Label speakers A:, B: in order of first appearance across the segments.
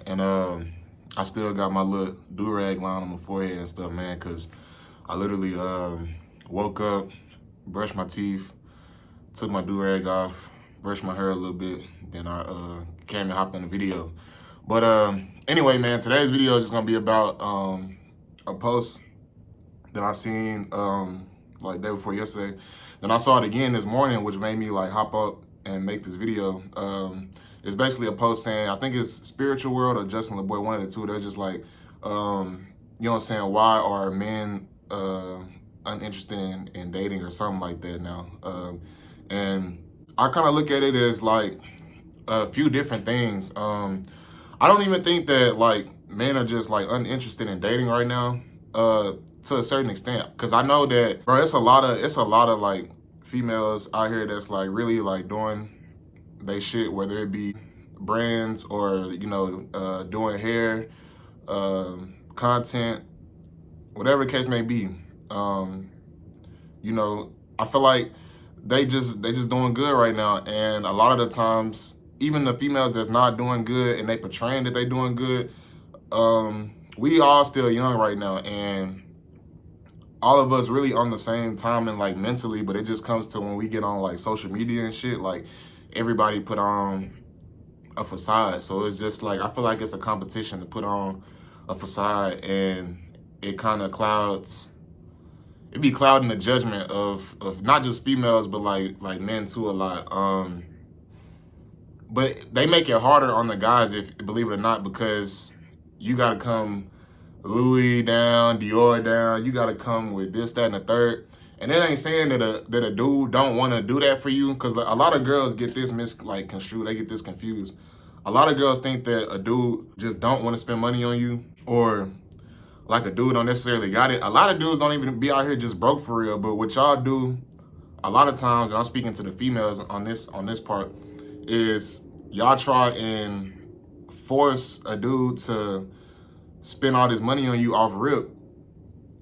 A: And I still got my little do-rag line on my forehead and stuff, man, because I literally woke up, brushed my teeth, took my do-rag off, brushed my hair a little bit, then I came and hopped on the video. But anyway, man, today's video is just gonna be about a post that I seen like day before yesterday. Then I saw it again this morning, which made me like hop up and make this video. It's basically a post saying, I think it's Spiritual World or Justin LeBoy, one of the two. They're just like, you know what I'm saying? Why are men uninterested in dating or something like that now? And I kind of look at it as like a few different things. I don't even think that like men are just like uninterested in dating right now. To a certain extent, because I know that, bro, it's a lot of like females out here that's like really like doing they shit, whether it be brands or, you know, doing hair, content, whatever the case may be. You know, I feel like they just doing good right now, and a lot of the times, even the females that's not doing good and they portraying that they doing good, we all still young right now, and all of us really on the same time and like mentally, but it just comes to when we get on like social media and shit, like everybody put on a facade. So it's just like, I feel like it's a competition to put on a facade, and it kind of clouds, it be clouding the judgment of not just females, but like men too a lot. But they make it harder on the guys, if believe it or not, because you gotta come Louis down, Dior down. You gotta come with this, that, and the third. And it ain't saying that a dude don't want to do that for you, because a lot of girls get this construed. They get this confused. A lot of girls think that a dude just don't want to spend money on you, or like a dude don't necessarily got it. A lot of dudes don't even be out here just broke for real. But what y'all do a lot of times, and I'm speaking to the females on this part, is y'all try and force a dude to spend all this money on you off rip,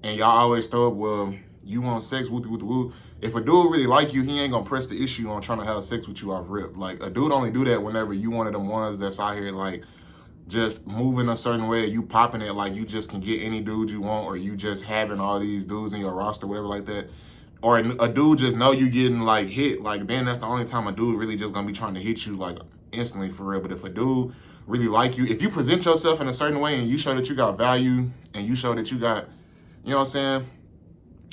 A: and y'all always throw up, well, you want sex, woo. If a dude really like you, he ain't gonna press the issue on trying to have sex with you off rip. Like, a dude only do that whenever you one of them ones that's out here like just moving a certain way, you popping it like you just can get any dude you want, or you just having all these dudes in your roster, whatever like that. Or a dude just know you getting like hit, like then that's the only time a dude really just gonna be trying to hit you like instantly for real. But if a dude really like you, if you present yourself in a certain way and you show that you got value and you show that you got, you know what I'm saying,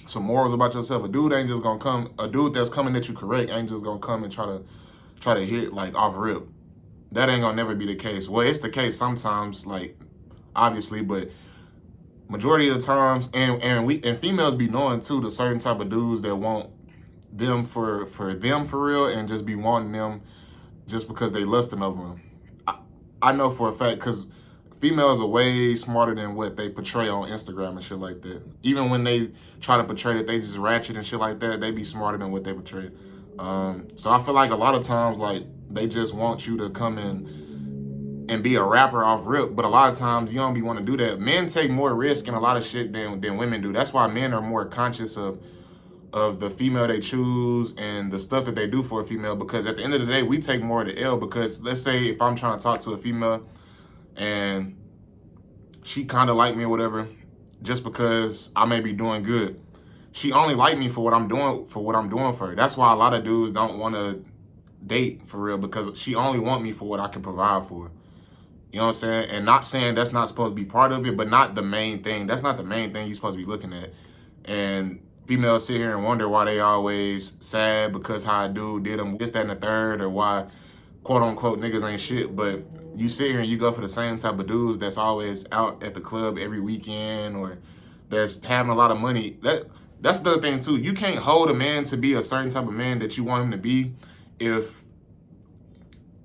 A: some morals about yourself, a dude ain't just gonna come, a dude that's coming at you correct ain't just gonna come and try to hit like off rip. That ain't gonna never be the case. Well, it's the case sometimes, like obviously, but majority of the times, and females be knowing too, the certain type of dudes that want them for them for real, and just be wanting them just because they lusting over them. I know for a fact, because females are way smarter than what they portray on Instagram and shit like that. Even when they try to portray that they just ratchet and shit like that, they be smarter than what they portray. So I feel like a lot of times, like, they just want you to come in and be a rapper off rip, but a lot of times you don't be want to do that. Men take more risk in a lot of shit than women do. That's why men are more conscious of the female they choose and the stuff that they do for a female, because at the end of the day, we take more of the L. Because let's say if I'm trying to talk to a female and she kind of like me or whatever, just because I may be doing good, she only like me for what I'm doing for her. That's why a lot of dudes don't want to date for real, because she only want me for what I can provide for her. You know what I'm saying? And not saying that's not supposed to be part of it, but not the main thing. That's not the main thing you're supposed to be looking at. And females sit here and wonder why they always sad because how a dude did them this, that, and the third, or why quote unquote niggas ain't shit. But you sit here and you go for the same type of dudes that's always out at the club every weekend, or that's having a lot of money. That's the other thing too. You can't hold a man to be a certain type of man that you want him to be if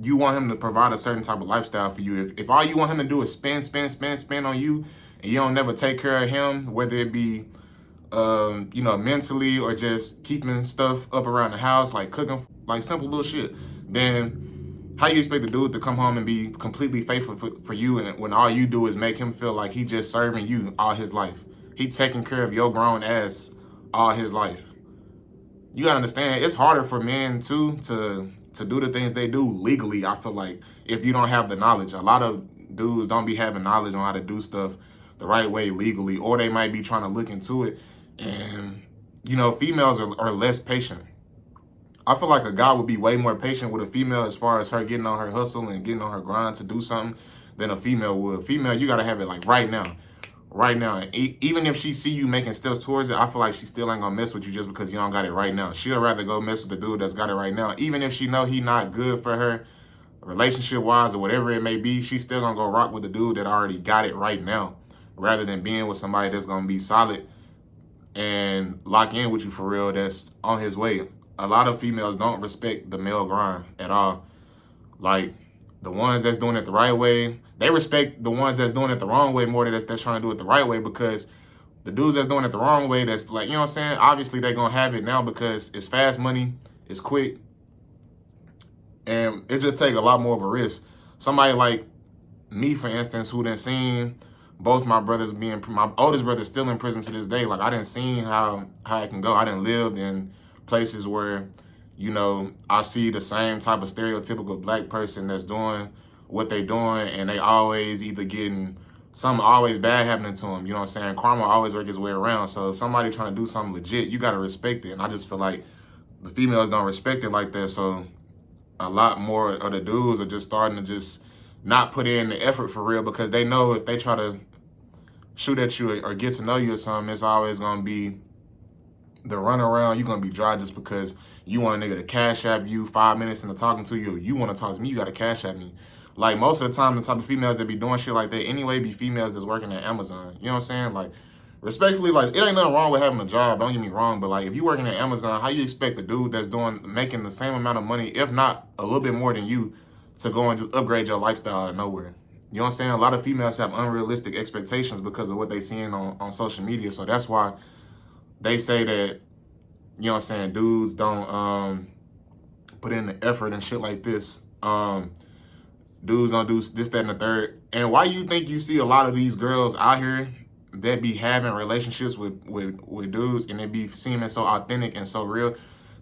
A: you want him to provide a certain type of lifestyle for you. If all you want him to do is spend on you, and you don't never take care of him, whether it be you know, mentally or just keeping stuff up around the house, like cooking, like simple little shit, then how you expect the dude to come home and be completely faithful for you, and when all you do is make him feel like he just serving you all his life? He taking care of your grown ass all his life. You gotta understand, it's harder for men too to do the things they do legally, I feel like, if you don't have the knowledge. A lot of dudes don't be having knowledge on how to do stuff the right way legally, or they might be trying to look into it. And, you know, females are less patient. I feel like a guy would be way more patient with a female as far as her getting on her hustle and getting on her grind to do something than a female would. Female, you got to have it like right now. Right now. Even if she see you making steps towards it, I feel like she still ain't gonna mess with you just because you don't got it right now. She'll rather go mess with the dude that's got it right now. Even if she know he not good for her relationship wise or whatever it may be, she still gonna go rock with the dude that already got it right now, rather than being with somebody that's gonna be solid and lock in with you for real, that's on his way. A lot of females don't respect the male grind at all. Like, the ones that's doing it the right way, they respect the ones that's doing it the wrong way more than that's trying to do it the right way, because the dudes that's doing it the wrong way, that's like, you know what I'm saying? Obviously, they're going to have it now because it's fast money, it's quick, and it just take a lot more of a risk. Somebody like me, for instance, who done seen both my brothers being, my oldest brother's still in prison to this day. Like, I didn't see how it can go. I didn't live in places where, you know, I see the same type of stereotypical black person that's doing what they doing, and they always either getting something always bad happening to them. You know what I'm saying? Karma always works its way around. So if somebody trying to do something legit, you got to respect it. And I just feel like the females don't respect it like that. So a lot more of the dudes are just starting to just not put in the effort for real, because they know if they try to shoot at you or get to know you or something, it's always going to be the run around. You're going to be dry just because you want a nigga to cash app you 5 minutes into talking to you. You want to talk to me, you got to cash app me. Like, most of the time, the type of females that be doing shit like that anyway be females that's working at Amazon. You know what I'm saying? Like, respectfully, like, it ain't nothing wrong with having a job, don't get me wrong, but like, if you working at Amazon, how you expect the dude that's making the same amount of money, if not a little bit more than you, to go and just upgrade your lifestyle out of nowhere? You know what I'm saying? A lot of females have unrealistic expectations because of what they seeing on social media. So that's why they say that, you know what I'm saying, dudes don't put in the effort and shit like this. Dudes don't do this, that, and the third. And why you think you see a lot of these girls out here that be having relationships with dudes and they be seeming so authentic and so real?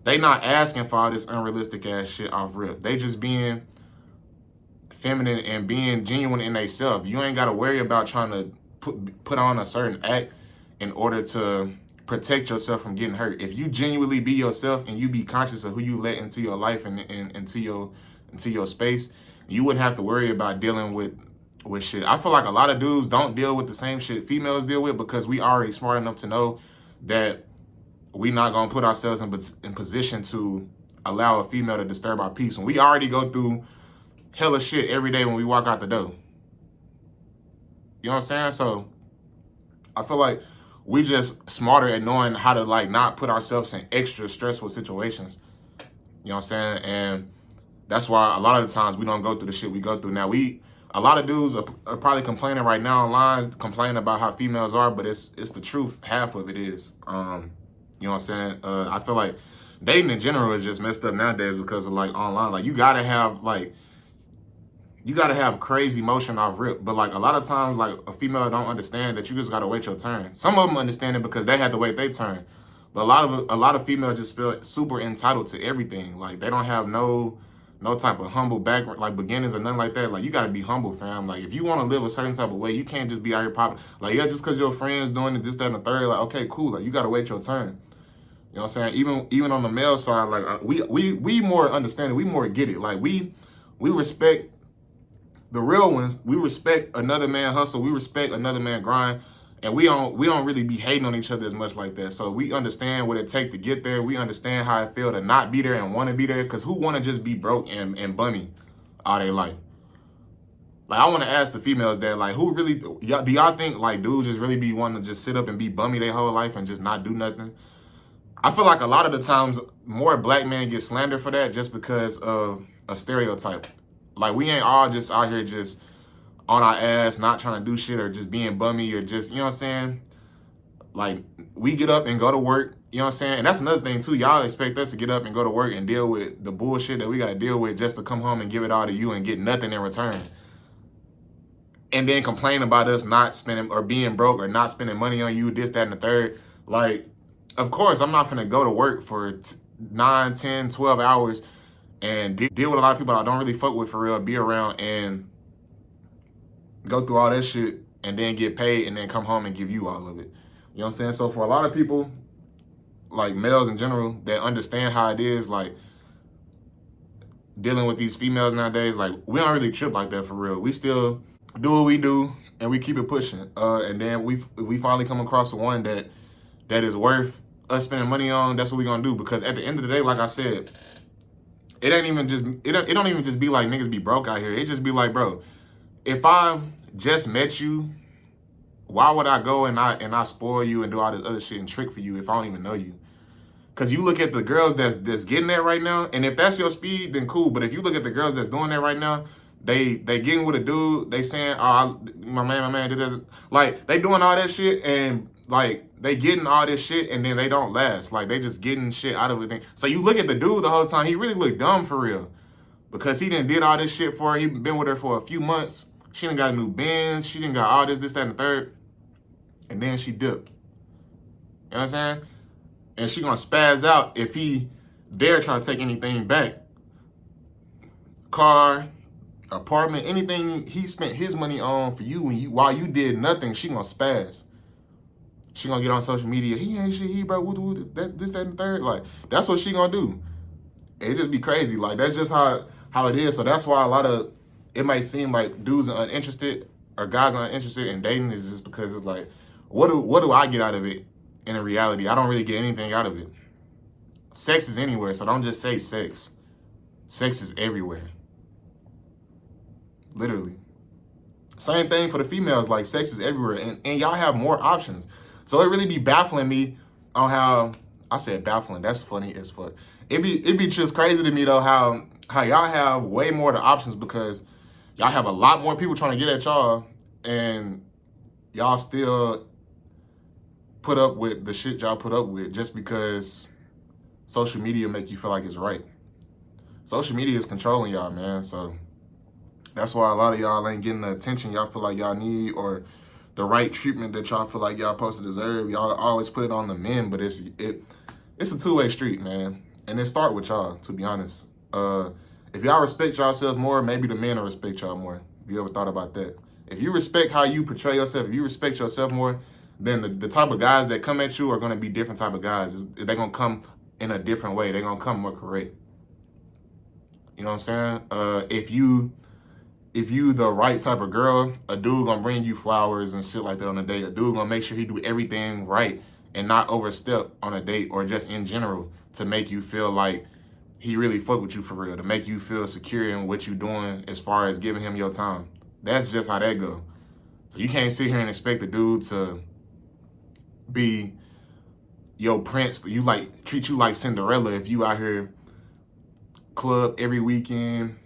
A: They not asking for all this unrealistic ass shit off rip. They just being feminine and being genuine in themselves. You ain't got to worry about trying to put on a certain act in order to protect yourself from getting hurt. If you genuinely be yourself and you be conscious of who you let into your life and into your space, you wouldn't have to worry about dealing with shit. I feel like a lot of dudes don't deal with the same shit females deal with, because we already smart enough to know that we not gonna put ourselves in position to allow a female to disturb our peace. And we already go through hella shit every day when we walk out the door. You know what I'm saying? So I feel like we just smarter at knowing how to, like, not put ourselves in extra stressful situations. You know what I'm saying? And that's why a lot of the times we don't go through the shit we go through. Now, a lot of dudes are probably complaining right now online, complaining about how females are, but it's the truth. Half of it is. You know what I'm saying? I feel like dating in general is just messed up nowadays because of, like, online. Like, you gotta have crazy motion off rip. But, like, a lot of times, like, a female don't understand that you just gotta wait your turn. Some of them understand it because they had to wait their turn. But a lot of females just feel super entitled to everything. Like, they don't have no type of humble background, like beginnings or nothing like that. Like, you gotta be humble, fam. Like, if you want to live a certain type of way, you can't just be out here popping. Like, yeah, just because your friend's doing it, this, that, and the third, like, okay, cool. Like, you gotta wait your turn. You know what I'm saying? Even on the male side, like, we more understand it. We more get it. Like, we respect the real ones. We respect another man hustle. We respect another man grind. And we don't really be hating on each other as much like that. So we understand what it takes to get there. We understand how it feel to not be there and want to be there. Because who want to just be broke and bummy all their life? Like, I want to ask the females that, like, who really, do y'all think, like, dudes just really be wanting to just sit up and be bummy their whole life and just not do nothing? I feel like a lot of the times more black men get slandered for that just because of a stereotype. Like, we ain't all just out here just on our ass, not trying to do shit, or just being bummy, or just, you know what I'm saying? Like, we get up and go to work, you know what I'm saying? And that's another thing too. Y'all expect us to get up and go to work and deal with the bullshit that we got to deal with just to come home and give it all to you and get nothing in return. And then complain about us not spending or being broke or not spending money on you, this, that, and the third. Like, of course, I'm not finna go to work for 9, 10, 12 hours and deal with a lot of people I don't really fuck with for real, be around, and go through all that shit, and then get paid and then come home and give you all of it. You know what I'm saying? So for a lot of people, like males in general, that understand how it is, like dealing with these females nowadays, like we don't really trip like that for real. We still do what we do and we keep it pushing. And then we finally come across the one that is worth us spending money on. That's what we gonna do, because at the end of the day, like I said, it ain't even just it don't even just be like niggas be broke out here. It just be like, bro, if I just met you, why would I go and I spoil you and do all this other shit and trick for you if I don't even know you? Because you look at the girls that's getting that right now, and if that's your speed, then cool. But if you look at the girls that's doing that right now, they getting with a dude, they saying, oh, my man did this. Like, they doing all that shit, and like, they getting all this shit, and then they don't last. Like, they just getting shit out of it. So you look at the dude the whole time, he really looked dumb for real. Because he done did all this shit for her. He been with her for a few months. She done got a new Benz. She done got all this, that, and the third. And then she dipped. You know what I'm saying? And she gonna spaz out if he dare try to take anything back. Car, apartment, anything he spent his money on for you, while you did nothing, she gonna spaz. She gonna get on social media. He ain't shit. He bro, this, that, and the third. Like, that's what she gonna do. It just be crazy. Like, that's just how it is. So that's why a lot of it might seem like dudes are uninterested or guys are uninterested in dating, is just because it's like, what do I get out of it? In reality, I don't really get anything out of it. Sex is anywhere, so don't just say sex. Sex is everywhere. Literally. Same thing for the females, like sex is everywhere, and y'all have more options. So it really be baffling me on how, I said baffling, that's funny as fuck. It be just crazy to me though how y'all have way more of the options, because y'all have a lot more people trying to get at y'all, and y'all still put up with the shit y'all put up with just because social media make you feel like it's right. Social media is controlling y'all, man. So that's why a lot of y'all ain't getting the attention y'all feel like y'all need, or the right treatment that y'all feel like y'all supposed to deserve. Y'all always put it on the men, but it's a two-way street, man. And it start with y'all, to be honest. If y'all respect yourselves more, maybe the men will respect y'all more. If you ever thought about that. If you respect how you portray yourself, if you respect yourself more, then the type of guys that come at you are going to be different type of guys. They're going to come in a different way. They're going to come more correct. You know what I'm saying? If you the right type of girl, a dude going to bring you flowers and shit like that on a date. A dude going to make sure he do everything right and not overstep on a date, or just in general, to make you feel like he really fuck with you for real, to make you feel secure in what you doing as far as giving him your time. That's just how that go. So you can't sit here and expect the dude to be your prince. You like treat you like Cinderella if you out here club every weekend,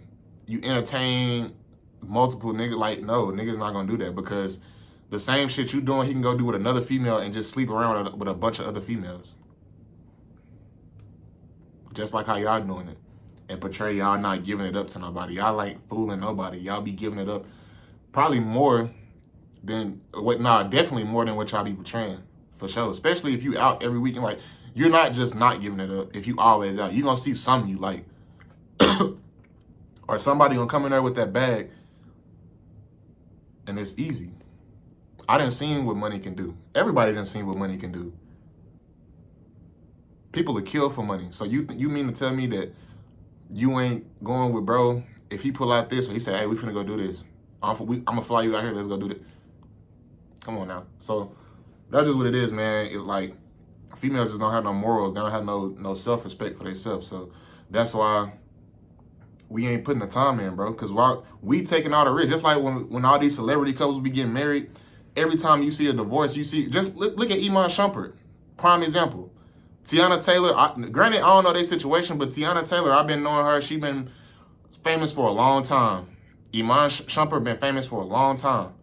A: you entertain multiple niggas. Like, no, niggas not gonna do that, because the same shit you doing, he can go do with another female and just sleep around with a bunch of other females. Just like how y'all doing it, and portray y'all not giving it up to nobody. Y'all like fooling nobody. Y'all be giving it up probably more than definitely more than what y'all be portraying. For sure, especially if you out every weekend. Like, you're not just not giving it up. If you always out, you gonna see something you like. Or somebody gonna come in there with that bag, and it's easy. I done seen what money can do. Everybody done seen what money can do. People are killed for money. So you mean to tell me that you ain't going with bro if he pull out this, or he say, hey, we finna go do this. I'm gonna fly you out here, let's go do this. Come on now. So that's just what it is, man. It's like, females just don't have no morals. They don't have no self-respect for themselves. So that's why we ain't putting the time in, bro. Because while we taking all the risk, just like when all these celebrity couples be getting married, every time you see a divorce, you see, just look at Iman Shumpert, prime example. Tiana Taylor, granted, I don't know their situation, but Tiana Taylor, I've been knowing her. She been famous for a long time. Iman Shumpert been famous for a long time.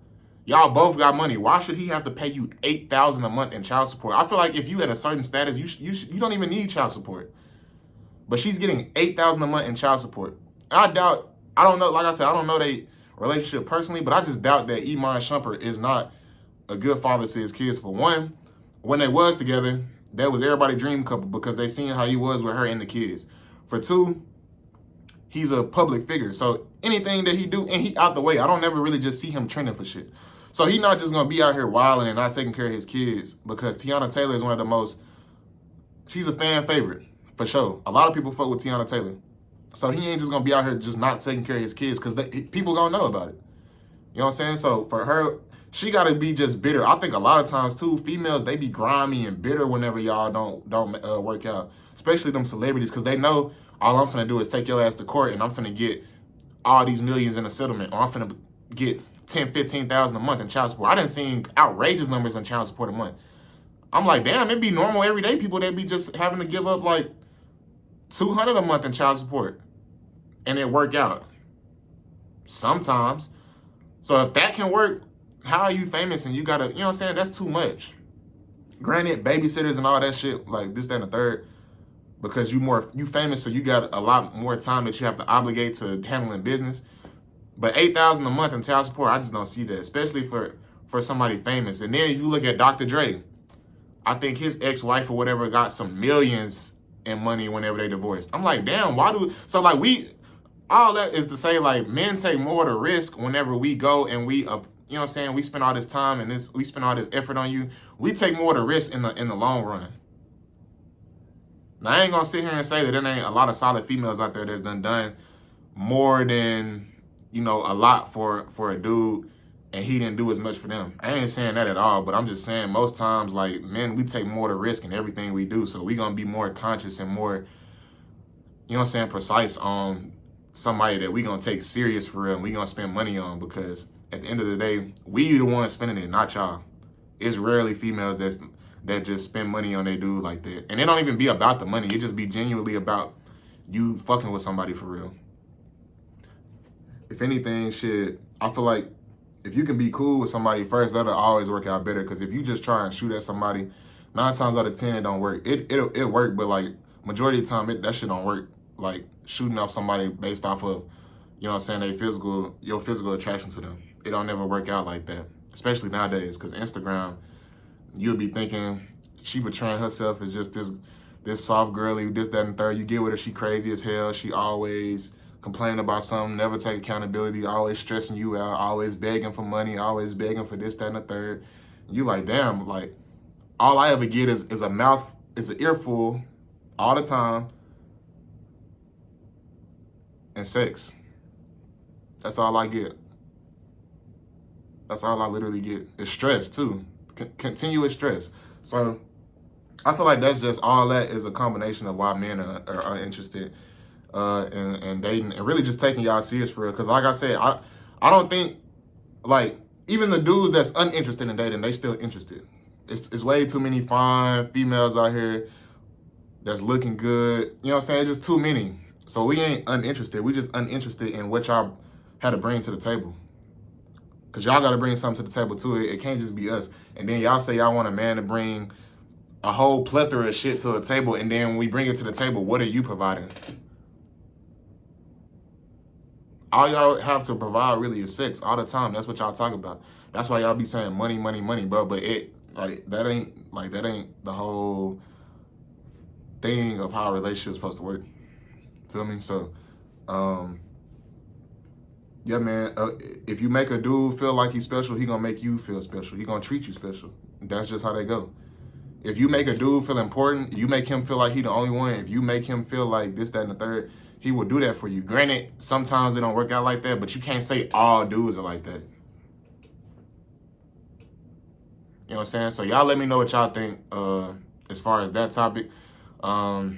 A: Y'all both got money. Why should he have to pay you $8,000 a month in child support? I feel like if you at a certain status, you don't even need child support. But she's getting $8,000 a month in child support. I don't know, like I said, I don't know their relationship personally, but I just doubt that Iman Shumpert is not a good father to his kids. For one, when they was together, that was everybody's dream couple, because they seen how he was with her and the kids. For two, he's a public figure. So anything that he do, and he out the way. I don't never really just see him trending for shit. So he not just gonna be out here wilding and not taking care of his kids, because Teyana Taylor is one of the most, she's a fan favorite, for sure. A lot of people fuck with Teyana Taylor. So he ain't just gonna be out here just not taking care of his kids, because people gonna know about it. You know what I'm saying? So for her, she gotta be just bitter. I think a lot of times too, females, they be grimy and bitter whenever y'all don't work out. Especially them celebrities, because they know all I'm finna do is take your ass to court and I'm finna get all these millions in a settlement, or I'm finna get 10, 15,000 a month in child support. I done seen outrageous numbers on child support a month. I'm like, damn, it'd be normal everyday people that be just having to give up like 200 a month in child support, and it work out sometimes. So if that can work, how are you famous and you gotta, you know what I'm saying? That's too much. Granted, babysitters and all that shit, like this, that, and the third, because you famous, so you got a lot more time that you have to obligate to handling business. But 8,000 a month in child support, I just don't see that, especially for somebody famous. And then you look at Dr. Dre. I think his ex-wife or whatever got some millions in money whenever they divorced. I'm like, damn, so like all that is to say, like, men take more of the risk whenever we go and we, you know what I'm saying, we spend all this time and we spend all this effort on you. We take more of the risk in the long run. Now, I ain't gonna sit here and say that there ain't a lot of solid females out there that's done more than, you know, a lot for a dude, and he didn't do as much for them. I ain't saying that at all, but I'm just saying most times, like, men, we take more of the risk in everything we do, so we gonna be more conscious and more, you know what I'm saying, precise on somebody that we gonna take serious for real and we gonna spend money on, because at the end of the day, we the ones spending it, not y'all. It's rarely females that just spend money on their dude like that. And it don't even be about the money. It just be genuinely about you fucking with somebody for real. If anything, shit, I feel like if you can be cool with somebody first, that'll always work out better. Because if you just try and shoot at somebody, 9 times out of 10, it don't work. It work, but like majority of the time, that shit don't work. Like shooting off somebody based off of, you know what I'm saying, your physical attraction to them. It don't never work out like that, especially nowadays. Because Instagram, you'll be thinking she portraying herself as just this soft girly, this, that, and third. You get with her, she crazy as hell. She always complaining about something, never take accountability, always stressing you out, always begging for money, always begging for this, that, and the third. You like, damn, like, all I ever get is an earful all the time and sex. That's all I get. That's all I literally get. It's stress, too. Continuous stress. So I feel like that's just all that is a combination of why men are uninterested and dating and really just taking y'all serious for real. Because like I said, I don't think, like, even the dudes that's uninterested in dating, they still interested. It's way too many fine females out here that's looking good. You know what I'm saying? It's just too many. So we ain't uninterested. We just uninterested in what y'all had to bring to the table. Because y'all got to bring something to the table, too. It can't just be us. And then y'all say y'all want a man to bring a whole plethora of shit to a table, and then when we bring it to the table, what are you providing? All y'all have to provide really is sex all the time. That's what y'all talk about. That's why y'all be saying money, money, money, bro. But that ain't the whole thing of how a relationship's supposed to work. Feel me? So, yeah, man. If you make a dude feel like he's special, he gonna make you feel special. He gonna treat you special. That's just how they go. If you make a dude feel important, you make him feel like he the only one. If you make him feel like this, that, and the third, he will do that for you. Granted, sometimes it don't work out like that, but you can't say all dudes are like that. You know what I'm saying? So y'all let me know what y'all think as far as that topic. I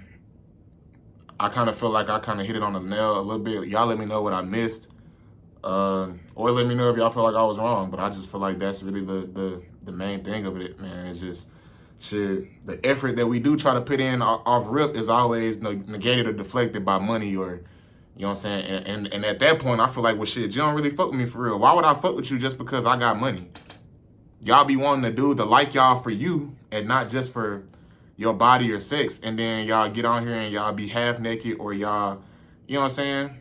A: kind of feel like I kind of hit it on the nail a little bit. Y'all let me know what I missed. Or let me know if y'all feel like I was wrong. But I just feel like that's really the main thing of it, man. It's just, shit, the effort that we do try to put in off rip is always negated or deflected by money, or, you know what I'm saying? And at that point, I feel like, well, shit, you don't really fuck with me for real. Why would I fuck with you just because I got money? Y'all be wanting the dude to like y'all for you and not just for your body or sex. And then y'all get on here and y'all be half naked, or y'all, you know what I'm saying?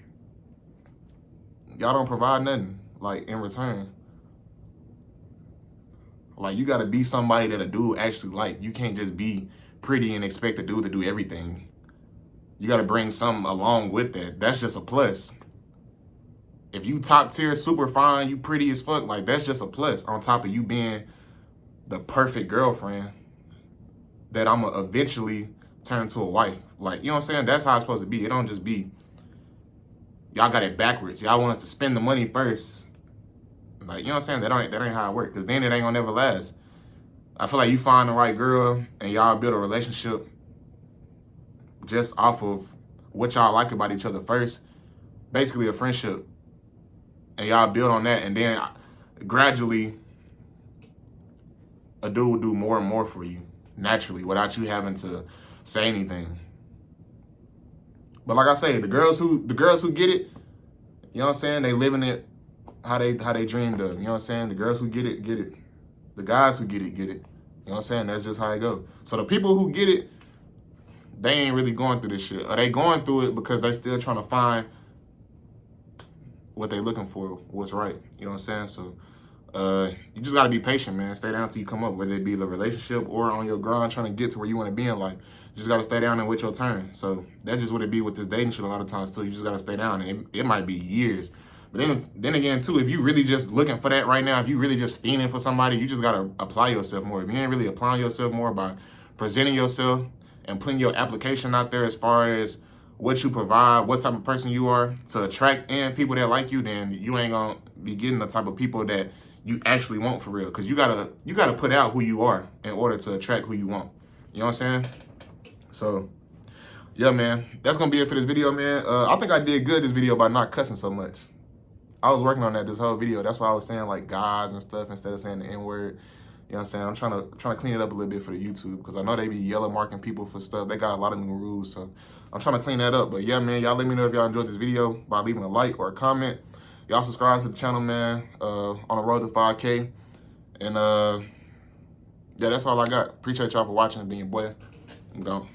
A: Y'all don't provide nothing, like, in return. Like, you got to be somebody that a dude actually like. You can't just be pretty and expect a dude to do everything. You got to bring something along with that. That's just a plus. If you top tier, super fine, you pretty as fuck, like that's just a plus on top of you being the perfect girlfriend that I'm gonna eventually turn to a wife. Like, you know what I'm saying? That's how it's supposed to be. It don't just be, y'all got it backwards. Y'all want us to spend the money first. Like, you know what I'm saying? That ain't how it works. Because then it ain't gonna never last. I feel like you find the right girl and y'all build a relationship just off of what y'all like about each other first. Basically a friendship. And y'all build on that. And then gradually, a dude will do more and more for you naturally without you having to say anything. But like I say, the girls who get it, you know what I'm saying? They living it how they dreamed of. You know what I'm saying? The girls who get it, get it. The guys who get it, get it. You know what I'm saying? That's just how it goes. So the people who get it, they ain't really going through this shit. Or they going through it because they still trying to find what they looking for, what's right. You know what I'm saying? So you just gotta be patient, man. Stay down till you come up, whether it be the relationship or on your grind trying to get to where you want to be in life. You just gotta stay down and wait your turn. So that's just what it be with this dating shit a lot of times too. You just gotta stay down, and it might be years. But then again too, if you really just looking for that right now, if you really just fiending for somebody, you just gotta apply yourself more. If you ain't really applying yourself more by presenting yourself and putting your application out there as far as what you provide, what type of person you are to attract in people that like you, then you ain't gonna be getting the type of people that you actually want for real. Cause you gotta put out who you are in order to attract who you want. You know what I'm saying? So yeah, man, that's gonna be it for this video, man. I think I did good this video by not cussing so much. I was working on that this whole video. That's why I was saying like guys and stuff instead of saying the N-word. You know what I'm saying? I'm trying to clean it up a little bit for the YouTube because I know they be yellow marking people for stuff. They got a lot of new rules, so I'm trying to clean that up. But yeah, man, y'all let me know if y'all enjoyed this video by leaving a like or a comment. Y'all subscribe to the channel, man, on the road to 5K. And yeah, that's all I got. Appreciate y'all for watching and being boy. I'm gone.